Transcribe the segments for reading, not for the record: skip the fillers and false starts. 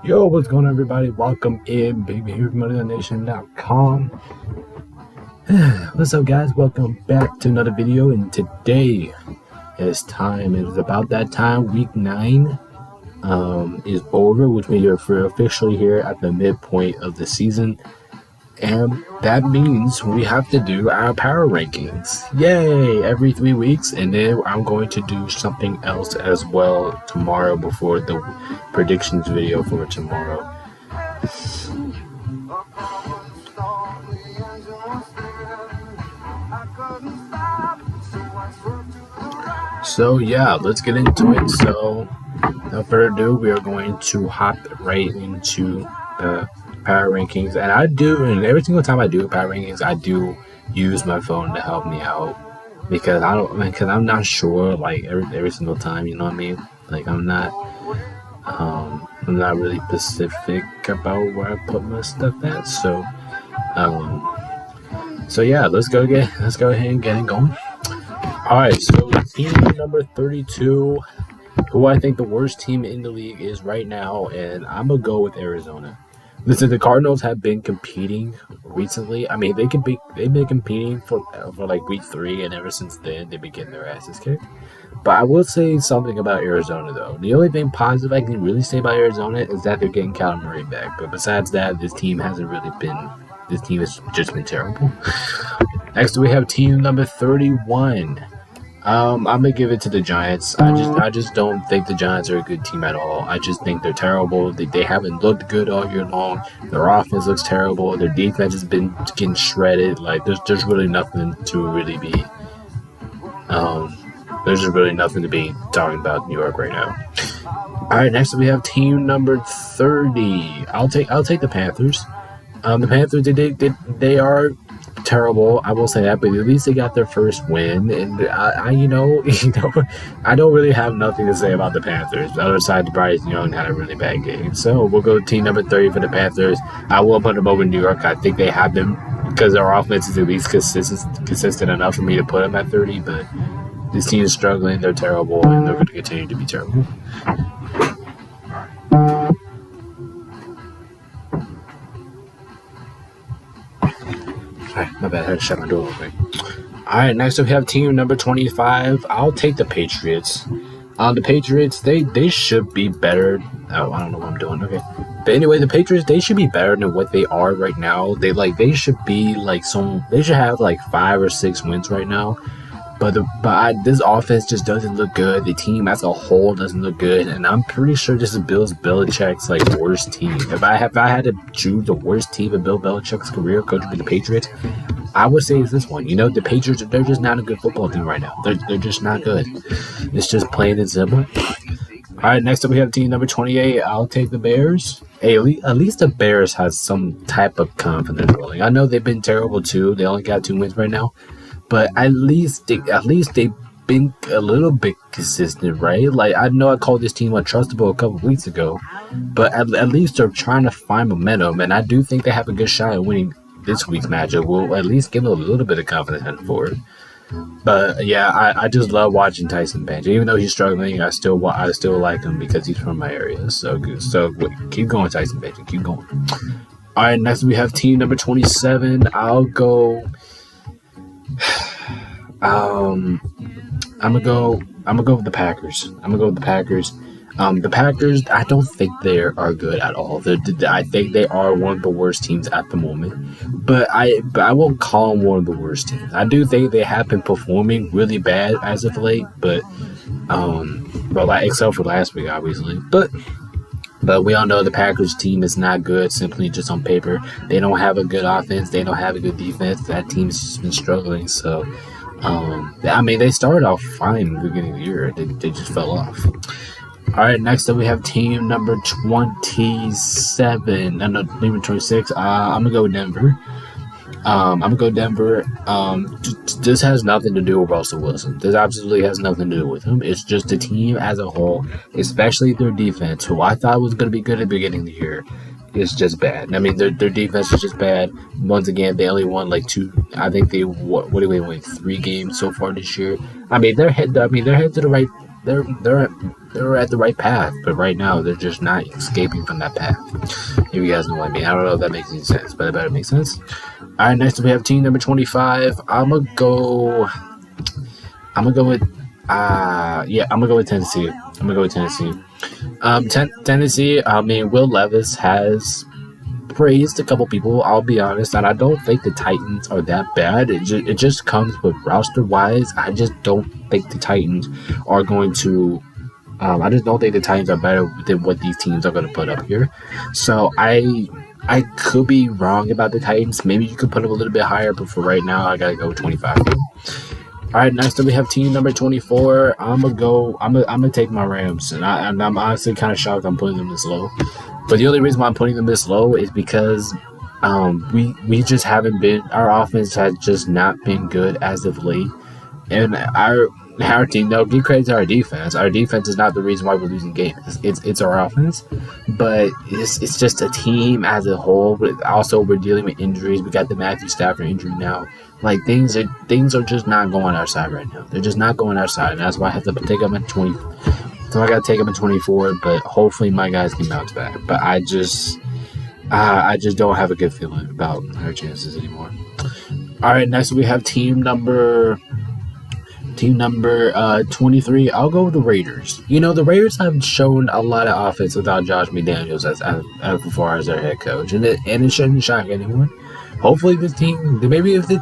Yo, what's going on, everybody? Welcome in, baby, here from MoneyOnNation.com. What's up, guys? Welcome back to another video, and today is about that time. Week 9 is over, which means we're officially here at the midpoint of the season, and that means we have to do our power rankings. Yay! Every 3 weeks, and then I'm going to do something else as well tomorrow before the predictions video for tomorrow. So yeah, let's get into it. So without further ado, we are going to hop right into the power rankings, and every single time I do power rankings, I do use my phone to help me out because I'm not sure like every single time, you know what I mean? Like I'm not really specific about where I put my stuff at. So yeah, let's go ahead and get it going. Alright, so team number 32, who I think the worst team in the league is right now, and I'm gonna go with Arizona. Listen, the Cardinals have been competing recently. I mean, they've been competing for like week 3, and ever since then they've been getting their asses kicked. But I will say something about Arizona, though. The only thing positive I can really say about Arizona is that they're getting Kyler Murray back. But besides that, this team has just been terrible. Next, we have team number 31. I'm gonna give it to the Giants. I just don't think the Giants are a good team at all. I just think they're terrible. They haven't looked good all year long. Their offense looks terrible. Their defense has been getting shredded. Like there's really nothing to really be. There's just really nothing to be talking about New York right now. All right, next we have team number 30. I'll take the Panthers. The Panthers they are terrible, I will say that, but at least they got their first win, and I don't really have nothing to say about the Panthers. The other side, Bryce Young had a really bad game, so we'll go to team number 30 for the Panthers. I will put them over New York. I think they have them because their offense is at least consistent enough for me to put them at 30, but this team is struggling. They're terrible, and they're going to continue to be terrible. My bad, I had to shut my door real quick. Alright, next up we have team number 25. I'll take the Patriots. The Patriots, they should be better. Oh, I don't know what I'm doing. Okay. But anyway, the Patriots, they should be better than what they are right now. They should have like 5 or 6 wins right now. But this offense just doesn't look good. The team as a whole doesn't look good, and I'm pretty sure this is Bill Belichick's like worst team. If I had to choose the worst team in Bill Belichick's career, coaching the Patriots, I would say it's this one. You know, the Patriots, they're just not a good football team right now. They're just not good. It's just plain and simple. All right, next up we have team number 28. I'll take the Bears. Hey, at least the Bears has some type of confidence rolling. I know they've been terrible too. They only got 2 wins right now. But at least they've been a little bit consistent, right? Like, I know I called this team untrustable a couple of weeks ago, but at least they're trying to find momentum, and I do think they have a good shot at winning this week's matchup. We'll at least give them a little bit of confidence forward. But yeah, I just love watching Tyson Bagent. Even though he's struggling, I still like him because he's from my area. So good. So keep going, Tyson Bagent. Keep going. All right, next we have team number 27. I'll go. I'm gonna go with the Packers. The Packers, I don't think they are good at all. I think they are one of the worst teams at the moment. But I won't call them one of the worst teams. I do think they have been performing really bad as of late, but like except for last week, obviously. But we all know the Packers team is not good simply just on paper. They don't have a good offense. They don't have a good defense. That team's just been struggling. So, they started off fine in the beginning of the year. They just fell off. All right, next up we have team number 27. No, number 26. I'm going to go with Denver. This has nothing to do with Russell Wilson. This absolutely has nothing to do with him. It's just the team as a whole, especially their defense, who I thought was going to be good at the beginning of the year. It's just bad. I mean, their defense is just bad. Once again, they only won like 2. I think they won 3 games so far this year. I mean, they're head to the right they're at the right path, but right now they're just not escaping from that path. If you guys know what I mean, I don't know if that makes any sense, but it better make sense. All right, next we have team number 25. I'm gonna go with Tennessee. Tennessee. I mean, Will Levis has praised a couple people. I'll be honest, and I don't think the Titans are that bad. It just comes with roster wise. I just don't think the Titans are going to. I just don't think the Titans are better than what these teams are going to put up here. So I could be wrong about the Titans. Maybe you could put them a little bit higher, but for right now, I gotta go 25. All right, next up we have team number 24. I'm gonna take my Rams, and I'm honestly kind of shocked I'm putting them this low. But the only reason why I'm putting them this low is because we just haven't been. Our offense has just not been good as of late, and our team. No, give credit to our defense. Our defense is not the reason why we're losing games. It's our offense, but it's just a team as a whole. But also, we're dealing with injuries. We got the Matthew Stafford injury now. Like things are just not going our side right now. They're just not going our side, and that's why I have to take them at 20. So I got to take them at 24. But hopefully, my guys can bounce back. But I just don't have a good feeling about our chances anymore. All right, next we have team number 23. I'll go with the Raiders. You know, the Raiders have shown a lot of offense without Josh McDaniels as far as their head coach, and it shouldn't shock anyone. Hopefully, if the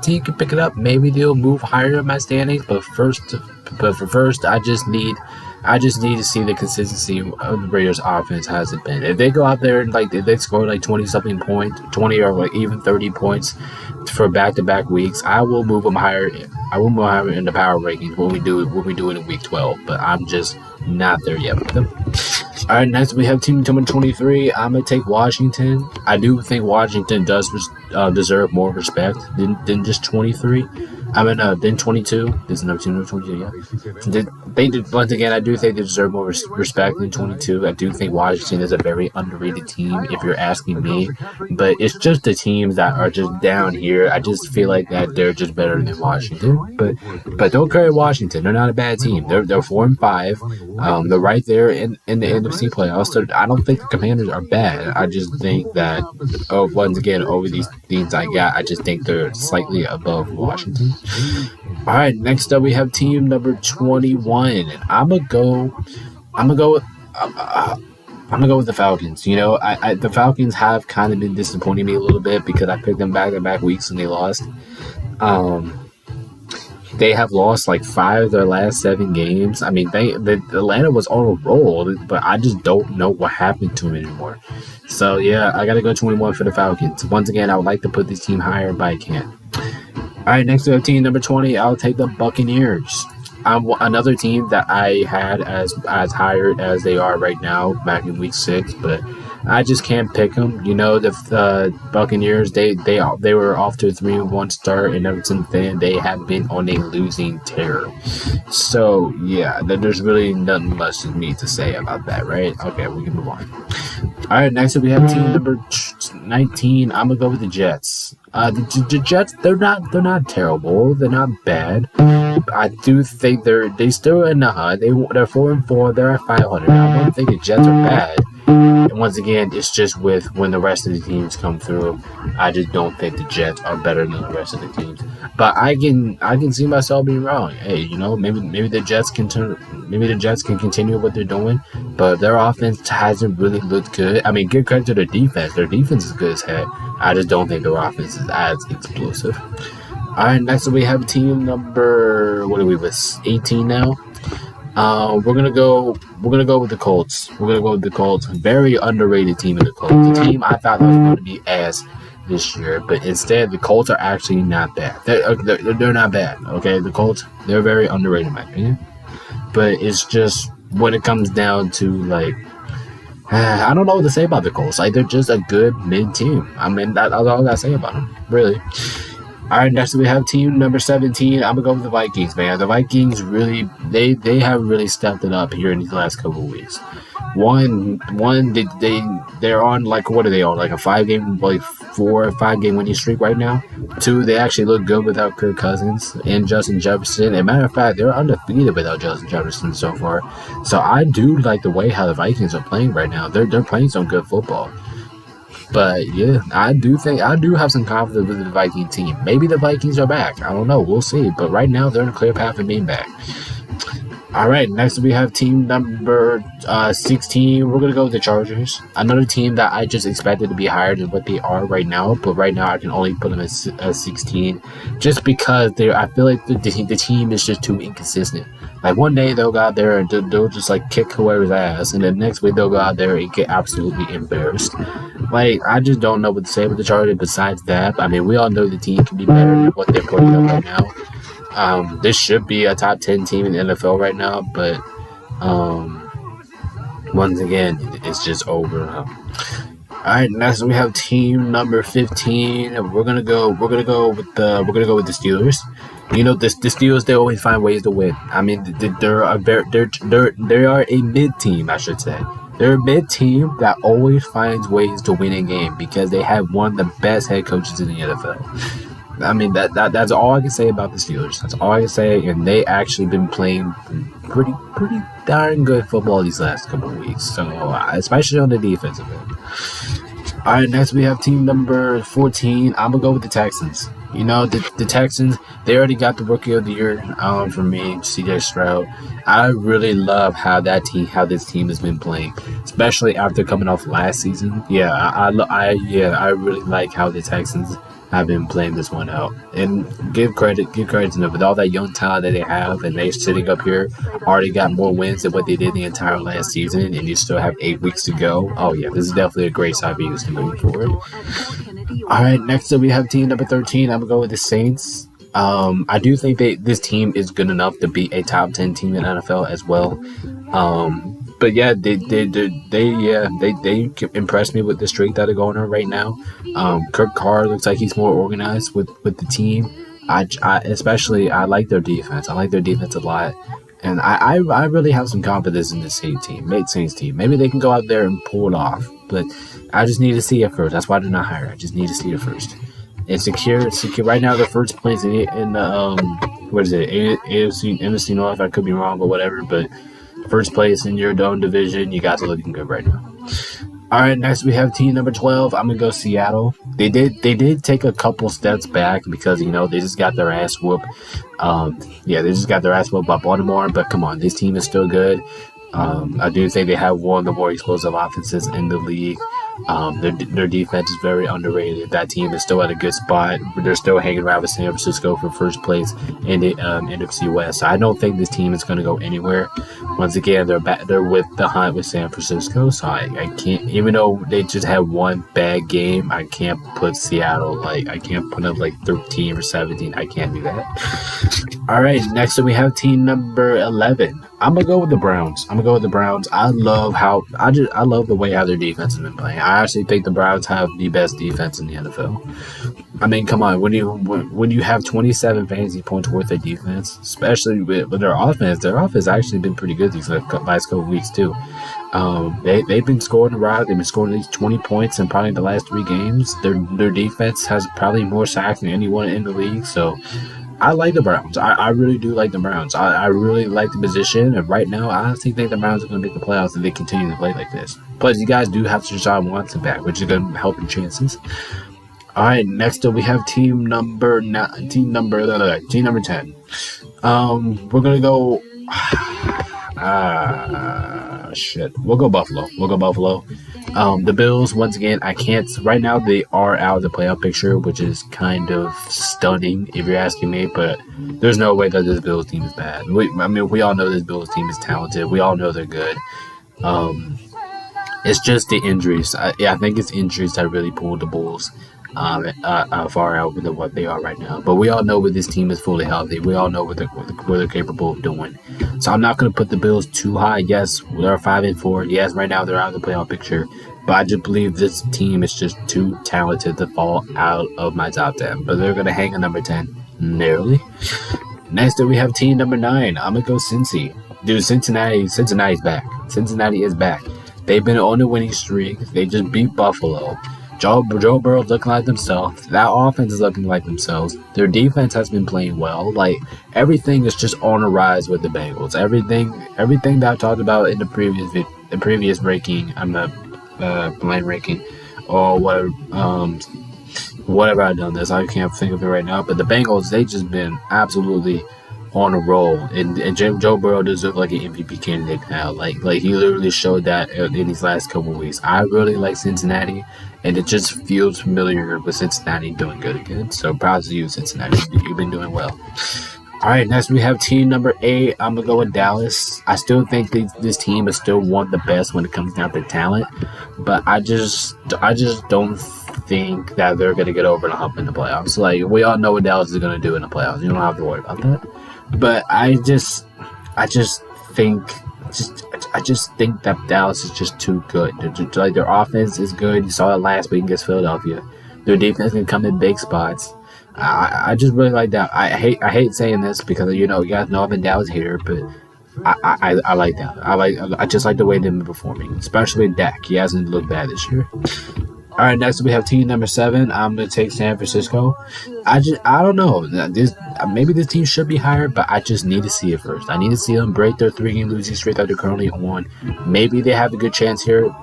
team can pick it up, maybe they'll move higher in my standings. But for first, I just need to see the consistency of the Raiders' offense hasn't been. If they go out there and if they score 20-something points, 20 or even 30 points for back-to-back weeks, I will move them higher. I will move higher in the power rankings when we do it in week 12. But I'm just not there yet with them. All right, next we have team number 23. I'm gonna take Washington. I do think Washington does deserve more respect than just 23. Then 22. This is number 22, yeah. They did, once again, I do think they deserve more respect than 22. I do think Washington is a very underrated team, if you're asking me. But it's just the teams that are just down here. I just feel like that they're just better than Washington. But don't credit Washington. They're not a bad team. They're 4-5. They're right there in the NFC playoffs. So I don't think the Commanders are bad. I just think that, once again, over these teams I just think they're slightly above Washington. All right, next up we have team number 21, and I'm gonna go with the Falcons. You know, the Falcons have kind of been disappointing me a little bit because I picked them back-to-back weeks and they lost. They have lost 5 of their last 7 games. I mean, Atlanta was on a roll, but I just don't know what happened to them anymore. So yeah, I gotta go 21 for the Falcons. Once again, I would like to put this team higher, but I can't. All right, next to the team number 20, I'll take the Buccaneers. Another team that I had as higher as they are right now back in week 6, but I just can't pick them. You know, the Buccaneers, they were off to a 3-1 start, and ever since then they have been on a losing tear. So yeah, there's really nothing much for me to say about that, right? Okay, we can move on. All right, next up we have team number 19. I'm gonna go with the Jets. The Jets, they're not terrible. They're not bad. I do think they still in the hunt. They're 4-4. They're at 500. I don't think the Jets are bad. And once again, it's just with when the rest of the teams come through. I just don't think the Jets are better than the rest of the teams. But I can see myself being wrong. Hey, you know, maybe the Jets can continue what they're doing, but their offense hasn't really looked good. I mean, give credit to their defense. Their defense is good as heck. I just don't think their offense is as explosive. All right, next we have team number 18 now. We're gonna go with the Colts. We're gonna go with the Colts. Very underrated team in the Colts. The team I thought was going to be ass this year, but instead the Colts are actually not bad. They're not bad. Okay, the Colts, they're very underrated in my opinion. But it's just when it comes down to I don't know what to say about the Colts. They're just a good mid team. I mean, that's all I gotta say about them, really. All right, next we have team number 17. I'm gonna go with the Vikings, man. The Vikings really, they have really stepped it up here in these last couple of weeks. One, they're on like what are they on like a 5-game, like 4 or 5-game winning streak right now. Two, they actually look good without Kirk Cousins and Justin Jefferson. As a matter of fact, they're undefeated without Justin Jefferson so far. So I do like the way how the Vikings are playing right now. They're playing some good football. But yeah, I do have some confidence with the Viking team. Maybe the Vikings are back. I don't know. We'll see. But right now, they're in a clear path of being back. All right, next we have team number 16. We're going to go with the Chargers. Another team that I just expected to be higher than what they are right now. But right now, I can only put them as 16. Just because I feel like the team is just too inconsistent. Like one day they'll go out there and they'll just like kick whoever's ass. And then next week they'll go out there and get absolutely embarrassed. Like, I just don't know what to say with the Chargers besides that. I mean, we all know the team can be better than what they're putting up right now. This should be a top 10 team in the NFL right now, but once again, it's just over. All right, next we have team number 15. We're gonna go with the Steelers. You know, the Steelers, they always find ways to win. I mean, they are a mid team, I should say. They're a mid team that always finds ways to win a game because they have one of the best head coaches in the NFL. I mean, that's all I can say about the Steelers. That's all I can say, and they actually been playing pretty darn good football these last couple of weeks. So, especially on the defensive end. All right, next we have team number 14. I'm gonna go with the Texans. You know, the Texans, they already got the Rookie of the Year from me, C.J. Stroud. I really love how this team has been playing, especially after coming off last season. Yeah, I really like how the Texans have been playing this one out. And give credit to them with all that young talent that they have, and they're sitting up here already got more wins than what they did the entire last season, and you still have 8 weeks to go. Oh yeah, this is definitely a great side for you to move forward. All right, next up we have team number 13. I'm gonna go with the Saints. I do think this team is good enough to be a top 10 team in NFL as well. But yeah, they impressed me with the streak that they're going on right now. Kirk Carr looks like he's more organized with the team. I like their defense. I like their defense a lot. And I really have some confidence in this Saints team. Maybe they can go out there and pull it off. But I just need to see it first. That's why they're not higher. I just need to see it first. It's secure. Right now, they're first place in what is it? AFC, NFC North. I could be wrong, but whatever. But first place in your own division, you guys are looking good right now. All right, next we have team number 12. I'm gonna go Seattle. They did take a couple steps back because they just got their ass whooped. They just got their ass whooped by Baltimore. But come on, this team is still good. I do think they have one of the more explosive offenses in the league. Their defense is very underrated. That team is still at a good spot. They're still hanging around with San Francisco for first place in the NFC West. So I don't think this team is going to go anywhere. Once again, they're with the hunt with San Francisco. So I can't, even though they just had one bad game, I can't put Seattle I can't put them 13 or 17. I can't do that. All right, next up we have team number 11. I'm gonna go with the Browns. I love the way how their defense has been playing. I actually think the Browns have the best defense in the NFL. I mean, come on, when you have 27 fantasy points worth of defense, especially with their offense actually been pretty good these last couple of weeks too. They've been scoring a lot. They've been scoring at least 20 points in probably the last 3 games. Their defense has probably more sacks than anyone in the league. So I like the Browns. I really do like the Browns. I really like the position. And right now, I honestly think the Browns are going to make the playoffs if they continue to play like this. Plus, you guys do have Deshaun Watson back, which is going to help your chances. All right, next up we have team number 10. We're going to go... We'll go Buffalo. The Bills, once again, I can't. Right now, they are out of the playoff picture, which is kind of stunning, if you're asking me. But there's no way that this Bills team is bad. We all know this Bills team is talented. We all know they're good. It's just the injuries. I think it's injuries that really pulled the Bulls far out than what they are right now. But we all know when this team is fully healthy. We all know what they're capable of doing. So I'm not going to put the Bills too high. Yes, they're 5-4. Yes, right now they're out of the playoff picture. but I just believe this team is just too talented to fall out of my top 10. But they're gonna hang a number 10 narrowly. Next up, we have team number 9. I'm gonna go Cincy. Dude, Cincinnati's back. Cincinnati is back. They've been on a winning streak. They just beat Buffalo. Joe Burrow's looking like themselves. That offense is looking like themselves. Their defense has been playing well. Like, everything is just on a rise with the Bengals. Everything that I talked about in the previous ranking, I'm not blind ranking, or whatever I've done this. I can't think of it right now. But the Bengals, they just been absolutely on a roll, and Joe Burrow does look like an MVP candidate now. Like he literally showed that in these last couple of weeks. I really like Cincinnati, and it just feels familiar with Cincinnati doing good again. So proud to you, Cincinnati. You've been doing well. All right, next we have team number 8. I'm gonna go with Dallas. I still think this team is still one of the best when it comes down to talent, but I just don't think that they're gonna get over the hump in the playoffs. Like, we all know what Dallas is gonna do in the playoffs. You don't have to worry about that. But I just think that Dallas is just too good. Like, their offense is good. You saw it last week against Philadelphia. Their defense can come in big spots. I just really like that. I hate saying this because, you guys know I'm a Dallas hater, but I like that. I just like the way they've been performing, especially Dak. He hasn't looked bad this year. All right, next we have team number 7. I'm gonna take San Francisco. I don't know. Maybe this team should be higher, but I just need to see it first. I need to see them break their 3-game losing streak that they're currently on. Maybe they have a good chance here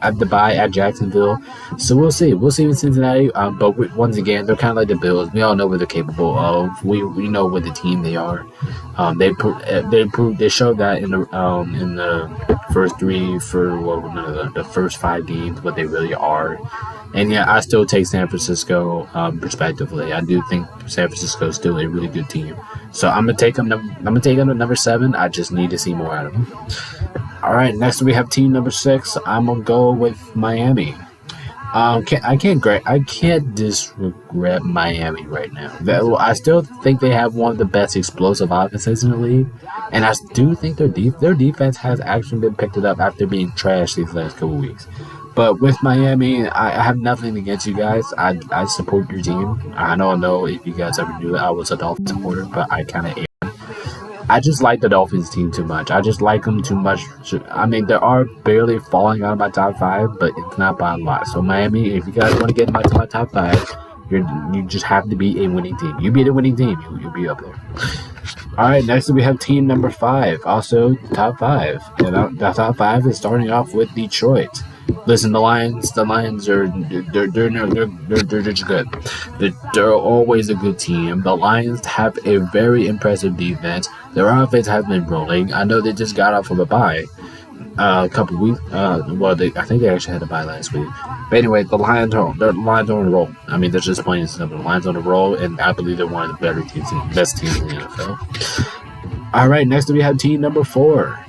at the bye at Jacksonville. So we'll see. We'll see with Cincinnati. But once again, they're kind of like the Bills. We all know what they're capable of. We know what the team they are. They showed that in the first the first 5 games what they really are. And yeah, I still take San Francisco respectively. I do think San Francisco is still a really good team. So I'm gonna take them. I'm gonna take them to number 7. I just need to see more out of them. All right, next we have team number 6. I'm gonna go with Miami. I can't disregard Miami right now. I still think they have one of the best explosive offenses in the league, and I do think their defense has actually been picked up after being trashed these last couple weeks. But with Miami, I have nothing against you guys. I support your team. I don't know if you guys ever knew that I was a Dolphins supporter, but I kind of am. I just like the Dolphins team too much. I just like them too much. I mean, they are barely falling out of my top 5, but it's not by a lot. So Miami, if you guys want to get into my top 5, you just have to be a winning team. You be the winning team, you'll be up there. All right, next we have team number 5, also top 5. And the top 5 is starting off with Detroit. Listen, the Lions are they're just good. They're always a good team. The Lions have a very impressive defense. Their offense has been rolling. I know they just got off of a bye a couple weeks. I think they actually had a bye last week. But anyway, the Lions are on a roll. I mean, they're just plain and simple. The Lions on a roll, and I believe they're one of the best teams in the NFL. All right, next we have team number 4.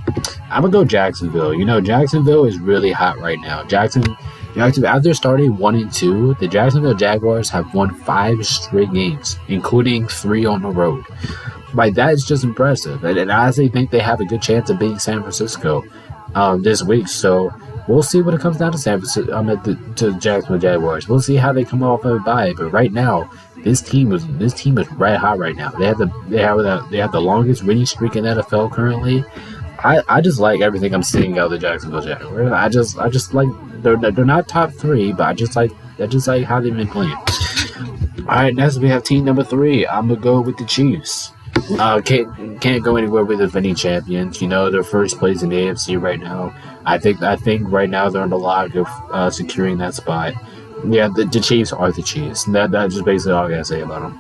I'm going to go Jacksonville. Jacksonville is really hot right now. Jacksonville, after starting 1-2, the Jacksonville Jaguars have won 5 straight games, including 3 on the road. Like, that is just impressive. And I honestly think they have a good chance of beating San Francisco this week. So we'll see when it comes down to San Francisco, to the Jacksonville Jaguars. We'll see how they come off of a bye. But right now, this team is red hot right now. They have the longest winning streak in NFL currently. I just like everything I'm seeing out of the Jacksonville Jaguars. I just like they're not top 3, but I just like how they've been playing. All right, next we have team number 3. I'm gonna go with the Chiefs. Can't go anywhere with the defending champions. They're first place in the AFC right now. I think right now they're on the log of securing that spot. Yeah, the Chiefs are the Chiefs. That's just basically all I gotta say about them.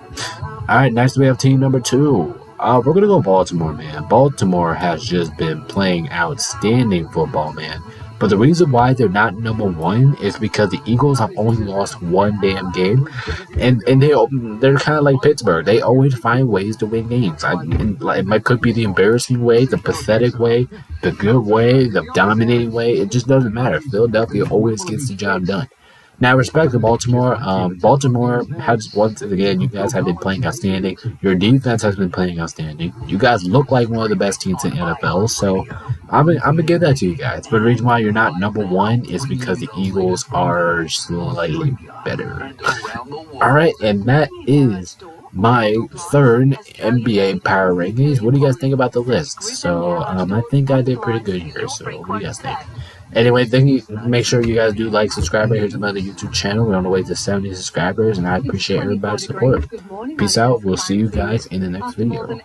All right, next we have team number 2. We're going to go Baltimore, man. Baltimore has just been playing outstanding football, man. But the reason why they're not number 1 is because the Eagles have only lost 1 damn game. And they're kind of like Pittsburgh. They always find ways to win games. It could be the embarrassing way, the pathetic way, the good way, the dominating way. It just doesn't matter. Philadelphia always gets the job done. Now, respect to Baltimore. Baltimore has once again, you guys have been playing outstanding. Your defense has been playing outstanding. You guys look like one of the best teams in the NFL. So I'm gonna give that to you guys. But the reason why you're not number one is because the Eagles are slightly better. All right, and that is my third NBA power rankings. What do you guys think about the list? So I think I did pretty good here. So what do you guys think? Anyway, thank you. Make sure you guys do like, subscribe right here to my YouTube channel. We're on the way to 70 subscribers, and I appreciate everybody's support. Peace out. We'll see you guys in the next video.